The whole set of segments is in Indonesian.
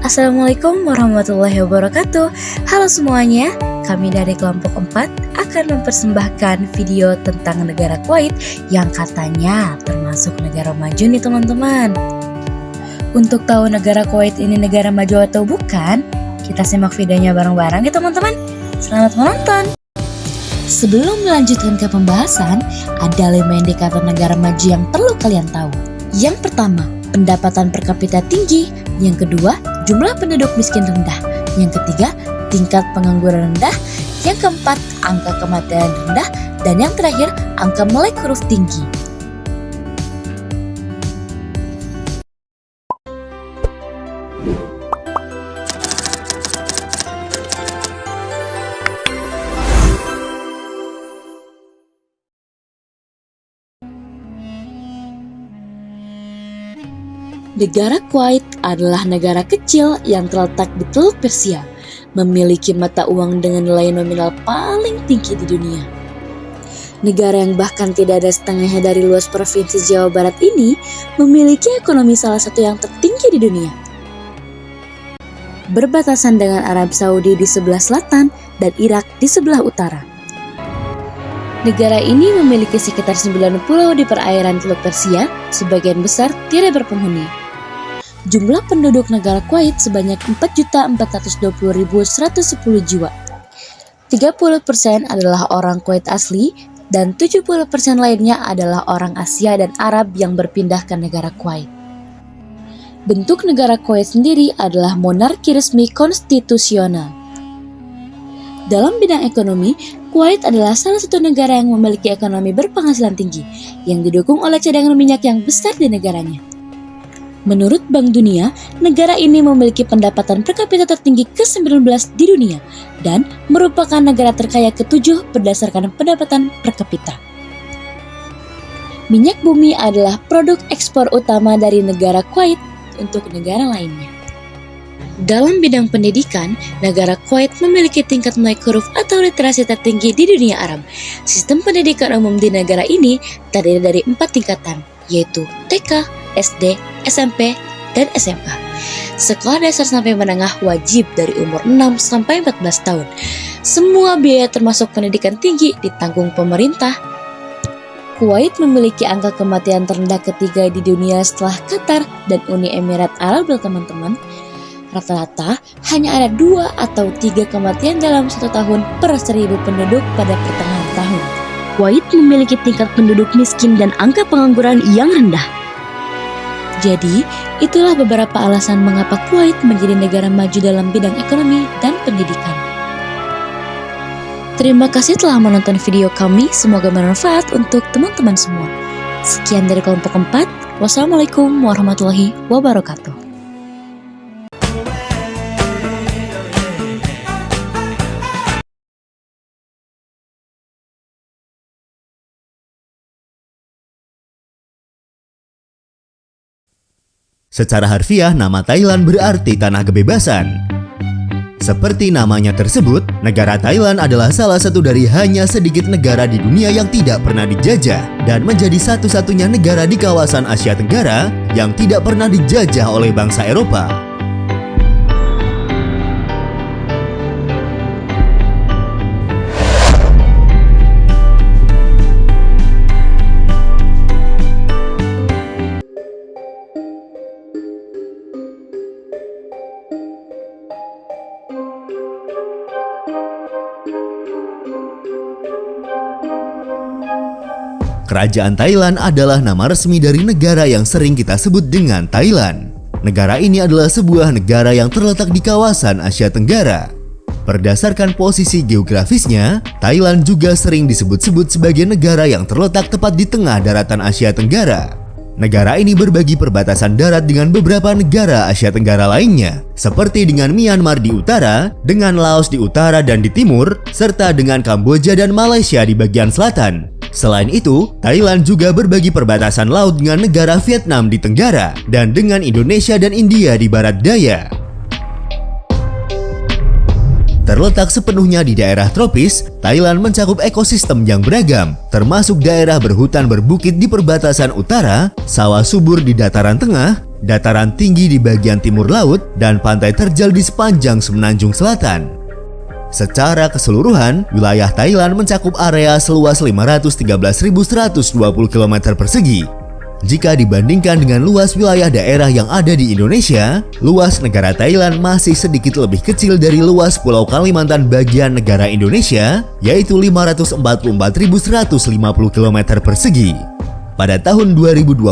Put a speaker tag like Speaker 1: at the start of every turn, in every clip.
Speaker 1: Assalamualaikum warahmatullahi wabarakatuh. Halo semuanya, kami dari kelompok 4 akan mempersembahkan video tentang negara Kuwait yang katanya termasuk negara maju nih teman-teman. Untuk tahu negara Kuwait ini negara maju atau bukan, kita simak videonya bareng-bareng ya teman-teman. Selamat menonton. Sebelum melanjutkan ke pembahasan, ada 5 indikator negara maju yang perlu kalian tahu. Yang pertama, pendapatan per kapita tinggi. Yang kedua, jumlah penduduk miskin rendah. Yang ketiga, tingkat pengangguran rendah. Yang keempat, angka kematian rendah. Dan yang terakhir, angka melek huruf tinggi. Negara Kuwait adalah negara kecil yang terletak di Teluk Persia, memiliki mata uang dengan nilai nominal paling tinggi di dunia. Negara yang bahkan tidak ada setengahnya dari luas provinsi Jawa Barat ini memiliki ekonomi salah satu yang tertinggi di dunia. Berbatasan dengan Arab Saudi di sebelah selatan dan Irak di sebelah utara. Negara ini memiliki sekitar 9 pulau di perairan Teluk Persia, sebagian besar tidak berpenghuni. Jumlah penduduk negara Kuwait sebanyak 4.420.110 jiwa. 30% adalah orang Kuwait asli dan 70% lainnya adalah orang Asia dan Arab yang berpindah ke negara Kuwait. Bentuk negara Kuwait sendiri adalah monarki resmi konstitusional. Dalam bidang ekonomi, Kuwait adalah salah satu negara yang memiliki ekonomi berpenghasilan tinggi yang didukung oleh cadangan minyak yang besar di negaranya. Menurut Bank Dunia, negara ini memiliki pendapatan per kapita tertinggi ke-19 di dunia dan merupakan negara terkaya ke-7 berdasarkan pendapatan per kapita. Minyak bumi adalah produk ekspor utama dari negara Kuwait untuk negara lainnya. Dalam bidang pendidikan, negara Kuwait memiliki tingkat melek huruf atau literasi tertinggi di dunia Arab. Sistem pendidikan umum di negara ini terdiri dari 4 tingkatan, yaitu TK, SD, SMP, dan SMA. Sekolah dasar sampai menengah wajib dari umur 6 sampai 14 tahun. Semua biaya termasuk pendidikan tinggi ditanggung pemerintah. Kuwait memiliki angka kematian terendah ketiga di dunia setelah Qatar dan Uni Emirat Arab, teman-teman. Rata-rata hanya ada 2 atau 3 kematian dalam 1 tahun per 1.000 penduduk pada pertengahan tahun. Kuwait memiliki tingkat penduduk miskin dan angka pengangguran yang rendah. Jadi, itulah beberapa alasan mengapa Kuwait menjadi negara maju dalam bidang ekonomi dan pendidikan. Terima kasih telah menonton video kami, semoga bermanfaat untuk teman-teman semua. Sekian dari kelompok 4, wassalamualaikum warahmatullahi wabarakatuh.
Speaker 2: Secara harfiah, nama Thailand berarti tanah kebebasan. Seperti namanya tersebut, negara Thailand adalah salah satu dari hanya sedikit negara di dunia yang tidak pernah dijajah dan menjadi satu-satunya negara di kawasan Asia Tenggara yang tidak pernah dijajah oleh bangsa Eropa. Kerajaan Thailand adalah nama resmi dari negara yang sering kita sebut dengan Thailand. Negara ini adalah sebuah negara yang terletak di kawasan Asia Tenggara. Berdasarkan posisi geografisnya, Thailand juga sering disebut-sebut sebagai negara yang terletak tepat di tengah daratan Asia Tenggara. Negara ini berbagi perbatasan darat dengan beberapa negara Asia Tenggara lainnya, seperti dengan Myanmar di utara, dengan Laos di utara dan di timur, serta dengan Kamboja dan Malaysia di bagian selatan. Selain itu, Thailand juga berbagi perbatasan laut dengan negara Vietnam di tenggara dan dengan Indonesia dan India di barat daya. Terletak sepenuhnya di daerah tropis, Thailand mencakup ekosistem yang beragam, termasuk daerah berhutan berbukit di perbatasan utara, sawah subur di dataran tengah, dataran tinggi di bagian timur laut, dan pantai terjal di sepanjang semenanjung selatan. Secara keseluruhan, wilayah Thailand mencakup area seluas 513.120 km persegi. Jika dibandingkan dengan luas wilayah daerah yang ada di Indonesia, luas negara Thailand masih sedikit lebih kecil dari luas Pulau Kalimantan bagian negara Indonesia, yaitu 544.150 km persegi. Pada tahun 2022,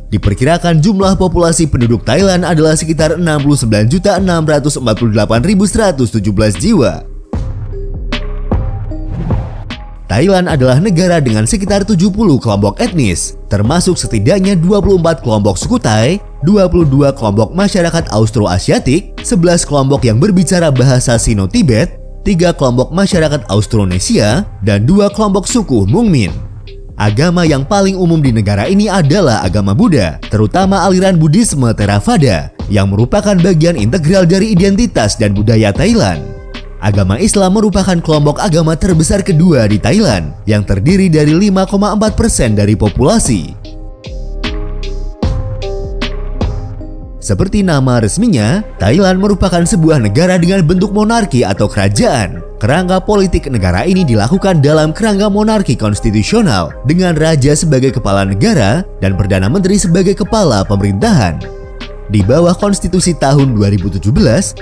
Speaker 2: diperkirakan jumlah populasi penduduk Thailand adalah sekitar 69.648.117 jiwa. Thailand adalah negara dengan sekitar 70 kelompok etnis, termasuk setidaknya 24 kelompok suku Thai, 22 kelompok masyarakat Austroasiatik, 11 kelompok yang berbicara bahasa Sino-Tibet, 3 kelompok masyarakat Austronesia, dan 2 kelompok suku Hmong-Mien. Agama yang paling umum di negara ini adalah agama Buddha, terutama aliran Buddhisme Theravada, yang merupakan bagian integral dari identitas dan budaya Thailand. Agama Islam merupakan kelompok agama terbesar kedua di Thailand, yang terdiri dari 5,4% dari populasi. Seperti nama resminya, Thailand merupakan sebuah negara dengan bentuk monarki atau kerajaan. Kerangka politik negara ini dilakukan dalam kerangka monarki konstitusional, dengan raja sebagai kepala negara dan perdana menteri sebagai kepala pemerintahan. Di bawah konstitusi tahun 2017,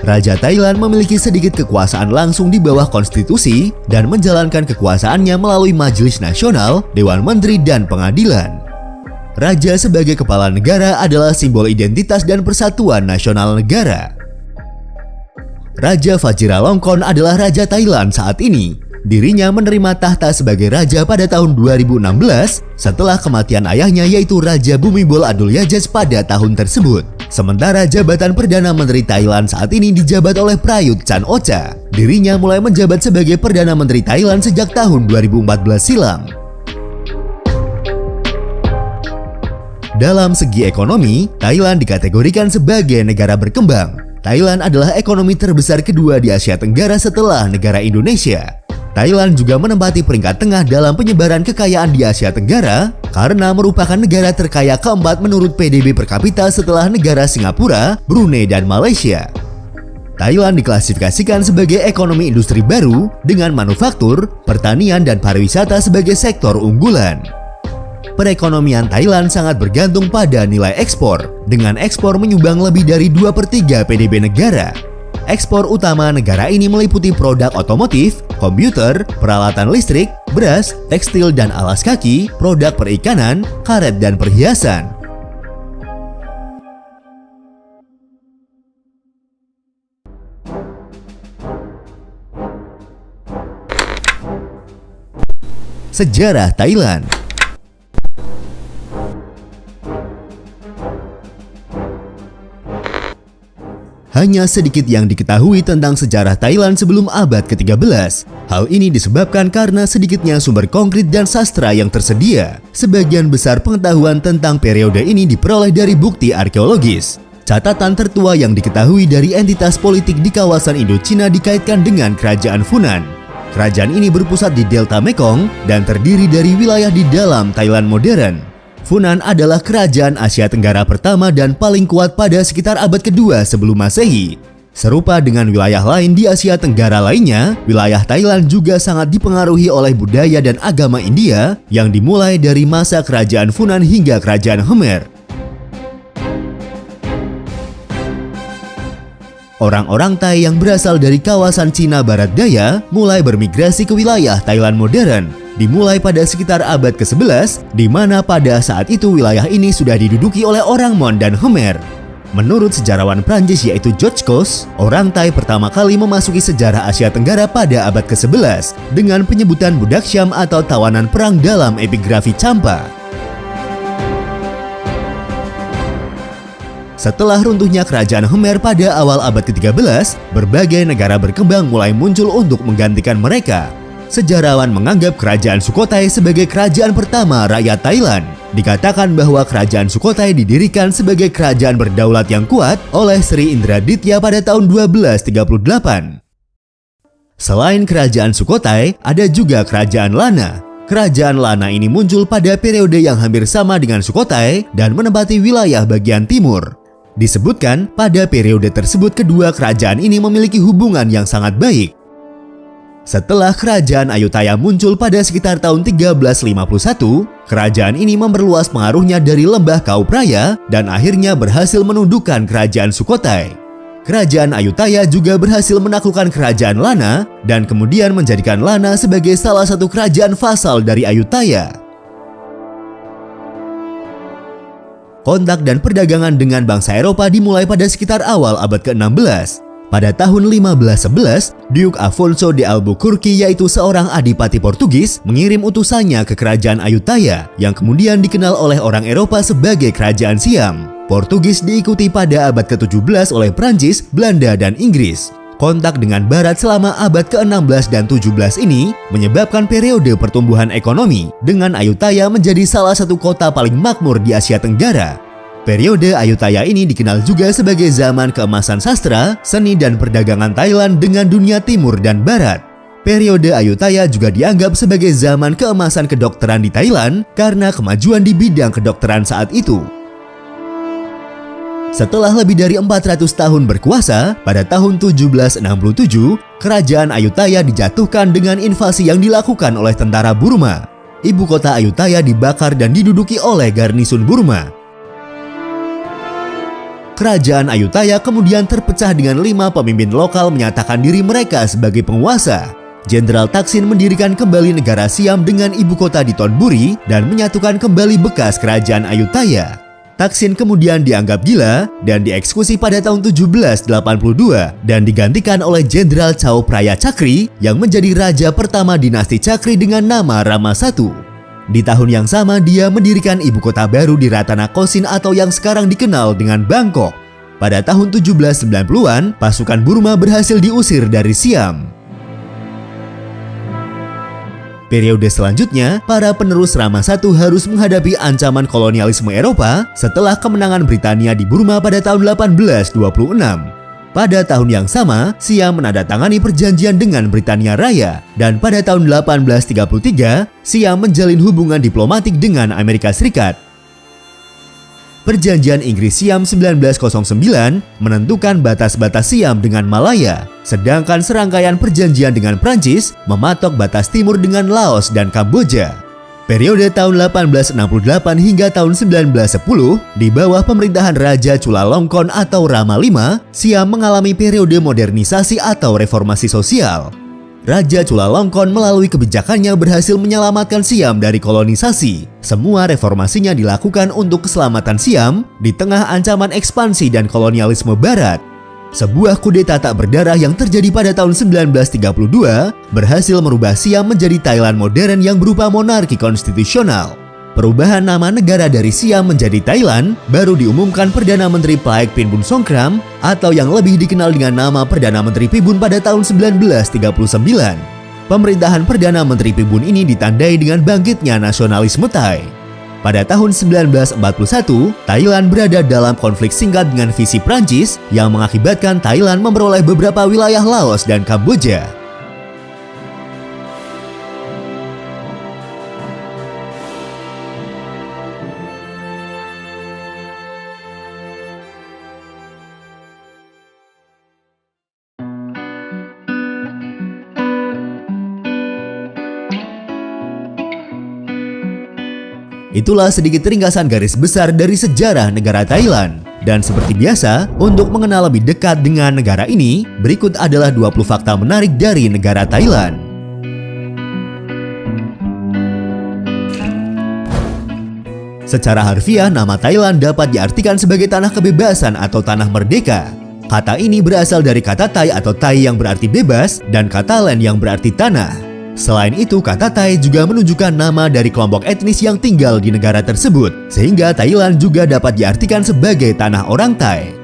Speaker 2: Raja Thailand memiliki sedikit kekuasaan langsung di bawah konstitusi dan menjalankan kekuasaannya melalui Majelis Nasional, Dewan Menteri, dan Pengadilan. Raja sebagai kepala negara adalah simbol identitas dan persatuan nasional negara. Raja Vajiralongkorn adalah Raja Thailand saat ini. Dirinya menerima tahta sebagai raja pada tahun 2016 setelah kematian ayahnya yaitu Raja Bhumibol Adulyadej pada tahun tersebut. Sementara jabatan Perdana Menteri Thailand saat ini dijabat oleh Prayut Chan-o-cha. Dirinya mulai menjabat sebagai Perdana Menteri Thailand sejak tahun 2014 silam. Dalam segi ekonomi, Thailand dikategorikan sebagai negara berkembang. Thailand adalah ekonomi terbesar kedua di Asia Tenggara setelah negara Indonesia. Thailand juga menempati peringkat tengah dalam penyebaran kekayaan di Asia Tenggara karena merupakan negara terkaya keempat menurut PDB per kapita setelah negara Singapura, Brunei, dan Malaysia. Thailand diklasifikasikan sebagai ekonomi industri baru dengan manufaktur, pertanian, dan pariwisata sebagai sektor unggulan. Perekonomian Thailand sangat bergantung pada nilai ekspor, dengan ekspor menyumbang lebih dari 2/3 PDB negara. Ekspor utama negara ini meliputi produk otomotif, komputer, peralatan listrik, beras, tekstil dan alas kaki, produk perikanan, karet dan perhiasan. Sejarah Thailand. Hanya sedikit yang diketahui tentang sejarah Thailand sebelum abad ke-13. Hal ini disebabkan karena sedikitnya sumber konkret dan sastra yang tersedia. Sebagian besar pengetahuan tentang periode ini diperoleh dari bukti arkeologis. Catatan tertua yang diketahui dari entitas politik di kawasan Indochina dikaitkan dengan Kerajaan Funan. Kerajaan ini berpusat di Delta Mekong dan terdiri dari wilayah di dalam Thailand modern. Funan adalah kerajaan Asia Tenggara pertama dan paling kuat pada sekitar abad kedua sebelum Masehi. Serupa dengan wilayah lain di Asia Tenggara lainnya, wilayah Thailand juga sangat dipengaruhi oleh budaya dan agama India yang dimulai dari masa kerajaan Funan hingga kerajaan Khmer. Orang-orang Thai yang berasal dari kawasan Cina Barat Daya mulai bermigrasi ke wilayah Thailand modern. Dimulai pada sekitar abad ke-11, di mana pada saat itu wilayah ini sudah diduduki oleh orang Mon dan Khmer. Menurut sejarawan Prancis yaitu George Coase, orang Thai pertama kali memasuki sejarah Asia Tenggara pada abad ke-11 dengan penyebutan budak Syam atau tawanan perang dalam epigrafi Champa. Setelah runtuhnya kerajaan Khmer pada awal abad ke-13, berbagai negara berkembang mulai muncul untuk menggantikan mereka. Sejarawan menganggap kerajaan Sukhothai sebagai kerajaan pertama rakyat Thailand. Dikatakan bahwa kerajaan Sukhothai didirikan sebagai kerajaan berdaulat yang kuat oleh Sri Indraditya pada tahun 1238. Selain kerajaan Sukhothai, ada juga kerajaan Lana. Kerajaan Lana ini muncul pada periode yang hampir sama dengan Sukhothai dan menempati wilayah bagian timur. Disebutkan pada periode tersebut kedua kerajaan ini memiliki hubungan yang sangat baik. Setelah kerajaan Ayutthaya muncul pada sekitar tahun 1351, kerajaan ini memperluas pengaruhnya dari lembah Kaupraya dan akhirnya berhasil menundukkan kerajaan Sukhothai. Kerajaan Ayutthaya juga berhasil menaklukkan kerajaan Lana dan kemudian menjadikan Lana sebagai salah satu kerajaan vasal dari Ayutthaya. Kontak dan perdagangan dengan bangsa Eropa dimulai pada sekitar awal abad ke-16. Pada tahun 1511, Duke Afonso de Albuquerque, yaitu seorang adipati Portugis, mengirim utusannya ke kerajaan Ayutthaya yang kemudian dikenal oleh orang Eropa sebagai Kerajaan Siam. Portugis diikuti pada abad ke-17 oleh Prancis, Belanda, dan Inggris. Kontak dengan Barat selama abad ke-16 dan 17 ini menyebabkan periode pertumbuhan ekonomi dengan Ayutthaya menjadi salah satu kota paling makmur di Asia Tenggara. Periode Ayutthaya ini dikenal juga sebagai zaman keemasan sastra, seni, dan perdagangan Thailand dengan dunia timur dan barat. Periode Ayutthaya juga dianggap sebagai zaman keemasan kedokteran di Thailand karena kemajuan di bidang kedokteran saat itu. Setelah lebih dari 400 tahun berkuasa, pada tahun 1767, kerajaan Ayutthaya dijatuhkan dengan invasi yang dilakukan oleh tentara Burma. Ibu kota Ayutthaya dibakar dan diduduki oleh garnisun Burma. Kerajaan Ayutthaya kemudian terpecah dengan 5 pemimpin lokal menyatakan diri mereka sebagai penguasa. Jenderal Taksin mendirikan kembali negara Siam dengan ibu kota di Thonburi dan menyatukan kembali bekas kerajaan Ayutthaya. Taksin kemudian dianggap gila dan dieksekusi pada tahun 1782 dan digantikan oleh Jenderal Chao Phraya Chakri yang menjadi raja pertama dinasti Chakri dengan nama Rama I. Di tahun yang sama dia mendirikan ibu kota baru di Ratanakosin atau yang sekarang dikenal dengan Bangkok. Pada tahun 1790-an, pasukan Burma berhasil diusir dari Siam. Periode selanjutnya, para penerus Rama I harus menghadapi ancaman kolonialisme Eropa setelah kemenangan Britania di Burma pada tahun 1826. Pada tahun yang sama, Siam menandatangani perjanjian dengan Britania Raya, dan pada tahun 1833, Siam menjalin hubungan diplomatik dengan Amerika Serikat. Perjanjian Inggris-Siam 1909 menentukan batas-batas Siam dengan Malaya, sedangkan serangkaian perjanjian dengan Prancis mematok batas timur dengan Laos dan Kamboja. Periode tahun 1868 hingga tahun 1910, di bawah pemerintahan Raja Chulalongkorn atau Rama V, Siam mengalami periode modernisasi atau reformasi sosial. Raja Chulalongkorn melalui kebijakannya berhasil menyelamatkan Siam dari kolonisasi. Semua reformasinya dilakukan untuk keselamatan Siam di tengah ancaman ekspansi dan kolonialisme Barat. Sebuah kudeta tak berdarah yang terjadi pada tahun 1932 berhasil merubah Siam menjadi Thailand modern yang berupa monarki konstitusional. Perubahan nama negara dari Siam menjadi Thailand baru diumumkan Perdana Menteri Plaek Pinbun Songkram atau yang lebih dikenal dengan nama Perdana Menteri Pibun pada tahun 1939. Pemerintahan Perdana Menteri Pibun ini ditandai dengan bangkitnya nasionalisme Thai. Pada tahun 1941, Thailand berada dalam konflik singkat dengan visi Prancis yang mengakibatkan Thailand memperoleh beberapa wilayah Laos dan Kamboja. Itulah sedikit ringkasan garis besar dari sejarah negara Thailand. Dan seperti biasa, untuk mengenal lebih dekat dengan negara ini, berikut adalah 20 fakta menarik dari negara Thailand. Secara harfiah, nama Thailand dapat diartikan sebagai tanah kebebasan atau tanah merdeka. Kata ini berasal dari kata Thai atau Thai yang berarti bebas dan kata Land yang berarti tanah. Selain itu, kata Thai juga menunjukkan nama dari kelompok etnis yang tinggal di negara tersebut, sehingga Thailand juga dapat diartikan sebagai tanah orang Thai.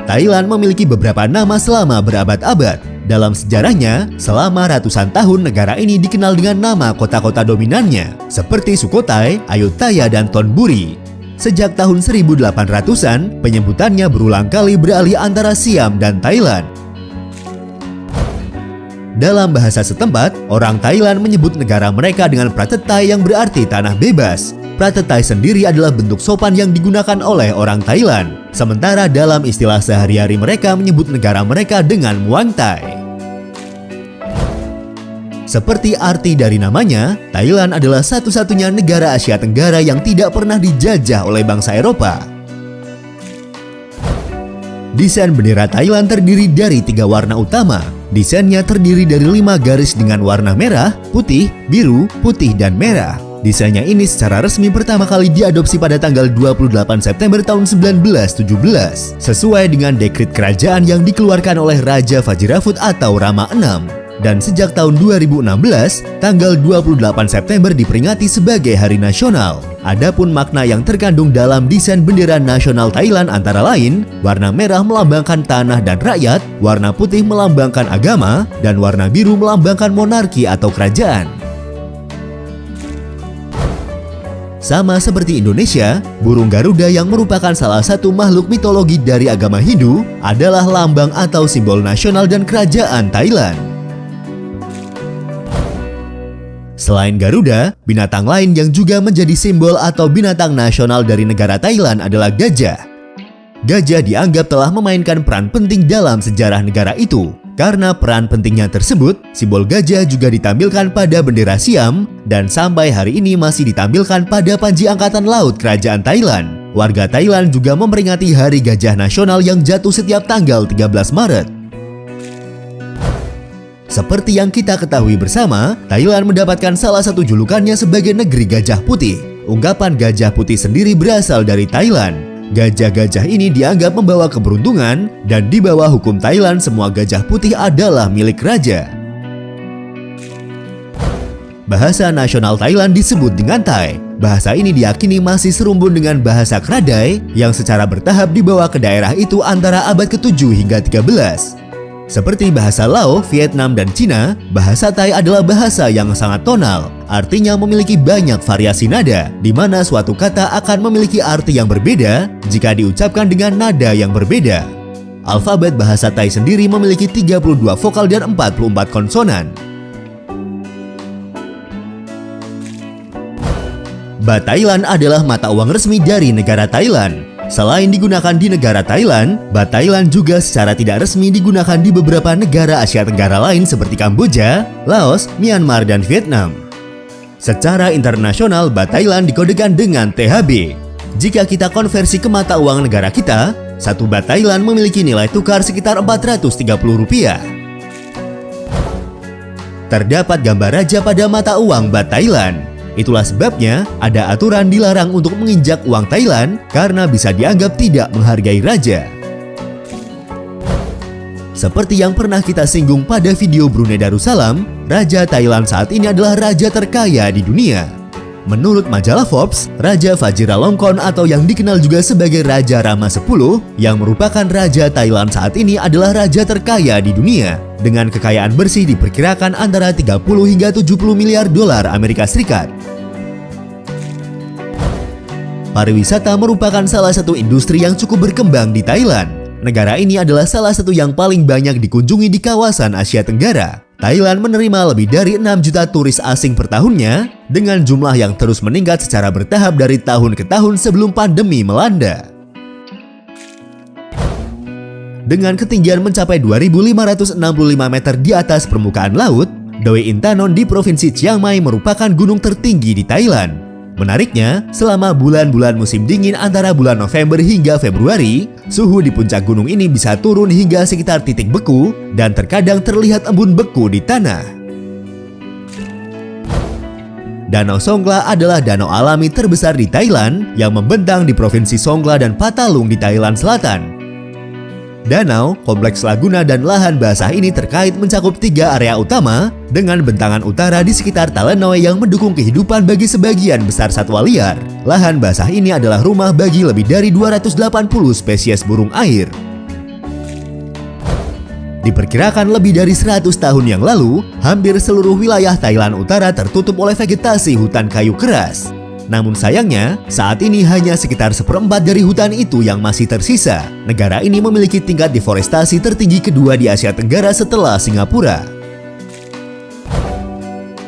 Speaker 2: Thailand memiliki beberapa nama selama berabad-abad. Dalam sejarahnya, selama ratusan tahun negara ini dikenal dengan nama kota-kota dominannya, seperti Sukhothai, Ayutthaya, dan Thonburi. Sejak tahun 1800-an, penyebutannya berulang kali beralih antara Siam dan Thailand. Dalam bahasa setempat, orang Thailand menyebut negara mereka dengan Pratetai yang berarti tanah bebas. Pratetai sendiri adalah bentuk sopan yang digunakan oleh orang Thailand. Sementara dalam istilah sehari-hari mereka menyebut negara mereka dengan Muang Thai. Seperti arti dari namanya, Thailand adalah satu-satunya negara Asia Tenggara yang tidak pernah dijajah oleh bangsa Eropa. Desain bendera Thailand terdiri dari 3 warna utama. Desainnya terdiri dari 5 garis dengan warna merah, putih, biru, putih, dan merah. Desainnya ini secara resmi pertama kali diadopsi pada tanggal 28 September tahun 1917 sesuai dengan dekret kerajaan yang dikeluarkan oleh Raja Vajiraphat atau Rama VI. Dan sejak tahun 2016, tanggal 28 September diperingati sebagai Hari Nasional. Adapun makna yang terkandung dalam desain bendera nasional Thailand antara lain, warna merah melambangkan tanah dan rakyat, warna putih melambangkan agama, dan warna biru melambangkan monarki atau kerajaan. Sama seperti Indonesia, burung Garuda yang merupakan salah satu makhluk mitologi dari agama Hindu adalah lambang atau simbol nasional dan kerajaan Thailand. Selain Garuda, binatang lain yang juga menjadi simbol atau binatang nasional dari negara Thailand adalah gajah. Gajah dianggap telah memainkan peran penting dalam sejarah negara itu. Karena peran pentingnya tersebut, simbol gajah juga ditampilkan pada bendera Siam dan sampai hari ini masih ditampilkan pada panji Angkatan Laut Kerajaan Thailand. Warga Thailand juga memperingati Hari Gajah Nasional yang jatuh setiap tanggal 13 Maret. Seperti yang kita ketahui bersama, Thailand mendapatkan salah satu julukannya sebagai negeri gajah putih. Ungkapan gajah putih sendiri berasal dari Thailand. Gajah-gajah ini dianggap membawa keberuntungan dan di bawah hukum Thailand semua gajah putih adalah milik raja. Bahasa nasional Thailand disebut dengan Thai. Bahasa ini diyakini masih serumpun dengan bahasa Kradai yang secara bertahap dibawa ke daerah itu antara abad ke-7 hingga 13. Seperti bahasa Lao, Vietnam, dan Cina, bahasa Thai adalah bahasa yang sangat tonal. Artinya memiliki banyak variasi nada, di mana suatu kata akan memiliki arti yang berbeda jika diucapkan dengan nada yang berbeda. Alfabet bahasa Thai sendiri memiliki 32 vokal dan 44 konsonan. Baht Thailand adalah mata uang resmi dari negara Thailand. Selain digunakan di negara Thailand, Baht Thailand juga secara tidak resmi digunakan di beberapa negara Asia Tenggara lain seperti Kamboja, Laos, Myanmar, dan Vietnam. Secara internasional, Baht Thailand dikodekan dengan THB. Jika kita konversi ke mata uang negara kita, 1 Baht Thailand memiliki nilai tukar sekitar Rp430. Terdapat gambar raja pada mata uang Baht Thailand. Itulah sebabnya ada aturan dilarang untuk menginjak uang Thailand karena bisa dianggap tidak menghargai raja. Seperti yang pernah kita singgung pada video Brunei Darussalam, Raja Thailand saat ini adalah raja terkaya di dunia. Menurut majalah Forbes, Raja Vajiralongkorn atau yang dikenal juga sebagai Raja Rama X yang merupakan Raja Thailand saat ini adalah raja terkaya di dunia. Dengan kekayaan bersih diperkirakan antara 30 hingga 70 miliar dolar Amerika Serikat. Pariwisata merupakan salah satu industri yang cukup berkembang di Thailand. Negara ini adalah salah satu yang paling banyak dikunjungi di kawasan Asia Tenggara. Thailand menerima lebih dari 6 juta turis asing per tahunnya, dengan jumlah yang terus meningkat secara bertahap dari tahun ke tahun sebelum pandemi melanda. Dengan ketinggian mencapai 2.565 meter di atas permukaan laut, Doi Intanon di Provinsi Chiang Mai merupakan gunung tertinggi di Thailand. Menariknya, selama bulan-bulan musim dingin antara bulan November hingga Februari, suhu di puncak gunung ini bisa turun hingga sekitar titik beku dan terkadang terlihat embun beku di tanah. Danau Songkhla adalah danau alami terbesar di Thailand yang membentang di Provinsi Songkhla dan Patalung di Thailand Selatan. Danau, kompleks laguna, dan lahan basah ini terkait mencakup 3 area utama dengan bentangan utara di sekitar Talenoy yang mendukung kehidupan bagi sebagian besar satwa liar. Lahan basah ini adalah rumah bagi lebih dari 280 spesies burung air. Diperkirakan lebih dari 100 tahun yang lalu, hampir seluruh wilayah Thailand Utara tertutup oleh vegetasi hutan kayu keras. Namun sayangnya, saat ini hanya sekitar 1/4 dari hutan itu yang masih tersisa. Negara ini memiliki tingkat deforestasi tertinggi kedua di Asia Tenggara setelah Singapura.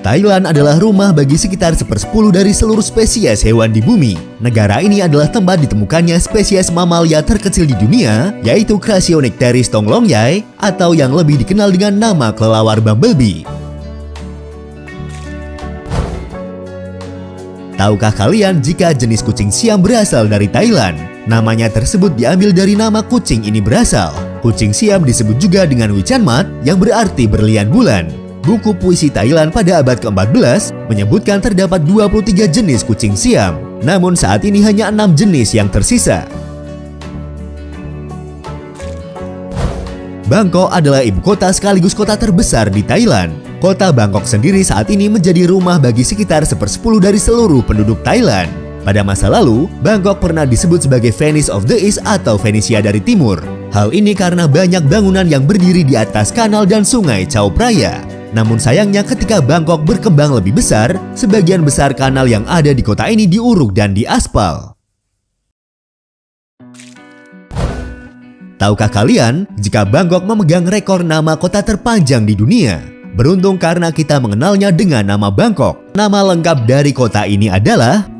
Speaker 2: Thailand adalah rumah bagi sekitar 1/10 dari seluruh spesies hewan di bumi. Negara ini adalah tempat ditemukannya spesies mamalia terkecil di dunia, yaitu Crassionycteris thonglongyai atau yang lebih dikenal dengan nama kelelawar bumblebee. Tahukah kalian jika jenis kucing Siam berasal dari Thailand? Namanya tersebut diambil dari nama kucing ini berasal. Kucing Siam disebut juga dengan Wichanmat yang berarti berlian bulan. Buku puisi Thailand pada abad ke-14 menyebutkan terdapat 23 jenis kucing Siam. Namun saat ini hanya 6 jenis yang tersisa. Bangkok adalah ibu kota sekaligus kota terbesar di Thailand. Kota Bangkok sendiri saat ini menjadi rumah bagi sekitar 1/10 dari seluruh penduduk Thailand. Pada masa lalu, Bangkok pernah disebut sebagai Venice of the East atau Venesia dari Timur. Hal ini karena banyak bangunan yang berdiri di atas kanal dan sungai Chao Phraya. Namun sayangnya ketika Bangkok berkembang lebih besar, sebagian besar kanal yang ada di kota ini diuruk dan diaspal. Tahukah kalian jika Bangkok memegang rekor nama kota terpanjang di dunia? Beruntung karena kita mengenalnya dengan nama Bangkok. Nama lengkap dari kota ini adalah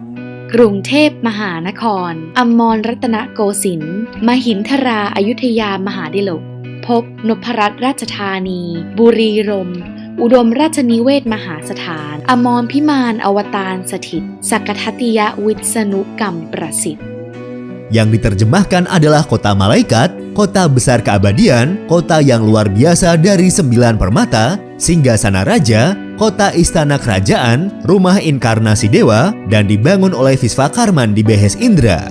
Speaker 3: กรุงเทพมหานครอมรรัตนโกสินทร์มหินทราอยุธยามหาดิลกภพนพรัตน์ราชธานีบุรีรมย์อุดมราชนิเวศมหาสถานอมรพิมานอวตารสถิตสักทัตติยวิษณุกรรมประสิทธิ์
Speaker 2: yang diterjemahkan adalah kota malaikat, kota besar keabadian, kota yang luar biasa dari 9 permata, singgasana raja, kota istana kerajaan, rumah inkarnasi dewa, dan dibangun oleh Visvakarman di Behes Indra.